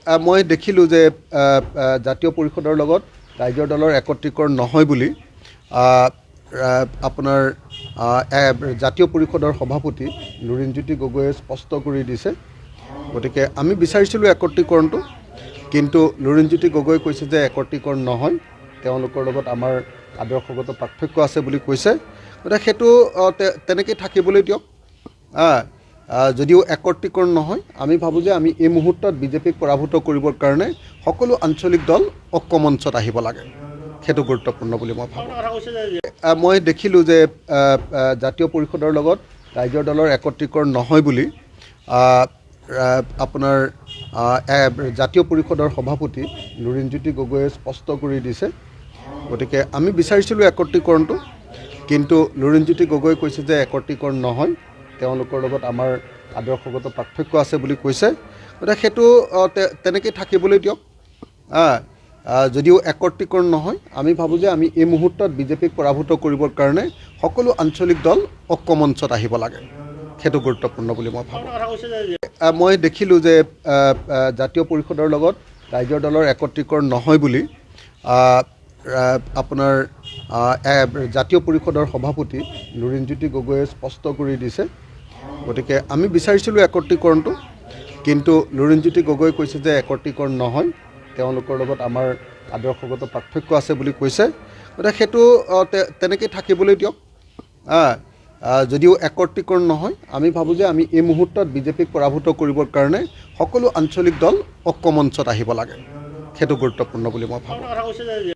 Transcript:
মই দেখিলোঁ যে জাতীয় পৰিষদৰ লগত ৰাইজৰ দলৰ একত্ৰীকৰণ নহয় বুলি আপোনাৰ জাতীয় পৰিষদৰ সভাপতি লুৰিণজ্যোতি গগৈয়ে স্পষ্ট কৰি দিছে। গতিকে আমি বিচাৰিছিলোঁ একত্ৰীকৰণটো, কিন্তু লুৰিণজ্যোতি গগৈয়ে কৈছে যে একত্ৰীকৰণ নহয়, তেওঁলোকৰ লগত আমাৰ আদৰ্শগত পাৰ্থক্য আছে বুলি কৈছে। গতিকে সেইটো তেনেকৈ থাকিবলৈ দিয়ক। যদিও একত্ৰীকৰণ নহয়, আমি ভাবোঁ যে আমি এই মুহূৰ্তত বিজেপিক পৰাভূত কৰিবৰ কাৰণে সকলো আঞ্চলিক দল ঐক্যমঞ্চত আহিব লাগে, সেইটো গুৰুত্বপূৰ্ণ বুলি মই ভাবোঁ। মই দেখিলোঁ যে জাতীয় পৰিষদৰ লগত ৰাইজৰ দলৰ একত্ৰীকৰণ নহয় বুলি আপোনাৰ জাতীয় পৰিষদৰ সভাপতি লুৰিণজ্যোতি গগৈয়ে স্পষ্ট কৰি দিছে। গতিকে আমি বিচাৰিছিলোঁ একত্ৰীকৰণটো, কিন্তু লুৰিণজ্যোতি গগৈয়ে কৈছে যে একত্ৰীকৰণ নহয়, তেওঁলোকৰ লগত আমাৰ আদৰ্শগত পাৰ্থক্য আছে বুলি কৈছে। গতিকে সেইটো তেনেকৈ থাকিবলৈ দিয়ক। যদিও একত্ৰীকৰণ নহয়, আমি ভাবোঁ যে আমি এই মুহূৰ্তত বিজেপিক পৰাভূত কৰিবৰ কাৰণে সকলো আঞ্চলিক দল ঐক্যমঞ্চত আহিব লাগে, সেইটো গুৰুত্বপূৰ্ণ বুলি মই ভাবোঁ। মই দেখিলোঁ যে জাতীয় পৰিষদৰ লগত ৰাইজৰ দলৰ একত্ৰীকৰণ নহয় বুলি আপোনাৰ জাতীয় পৰিষদৰ সভাপতি লুৰিণজ্যোতি গগৈয়ে স্পষ্ট কৰি দিছে। গতিকে আমি বিচাৰিছিলোঁ একত্ৰীকৰণটো, কিন্তু লুৰিণজ্যোতি গগৈয়ে কৈছে যে একত্ৰীকৰণ নহয়, তেওঁলোকৰ লগত আমাৰ আদৰ্শগত পাৰ্থক্য আছে বুলি কৈছে। গতিকে সেইটো তেনেকৈ থাকিবলৈ দিয়ক। যদিও একত্ৰীকৰণ নহয়, আমি ভাবোঁ যে আমি এই মুহূৰ্তত বিজেপিক পৰাভূত কৰিবৰ কাৰণে সকলো আঞ্চলিক দল ঐক্যমঞ্চত আহিব লাগে, সেইটো গুৰুত্বপূৰ্ণ বুলি মই ভাবোঁ।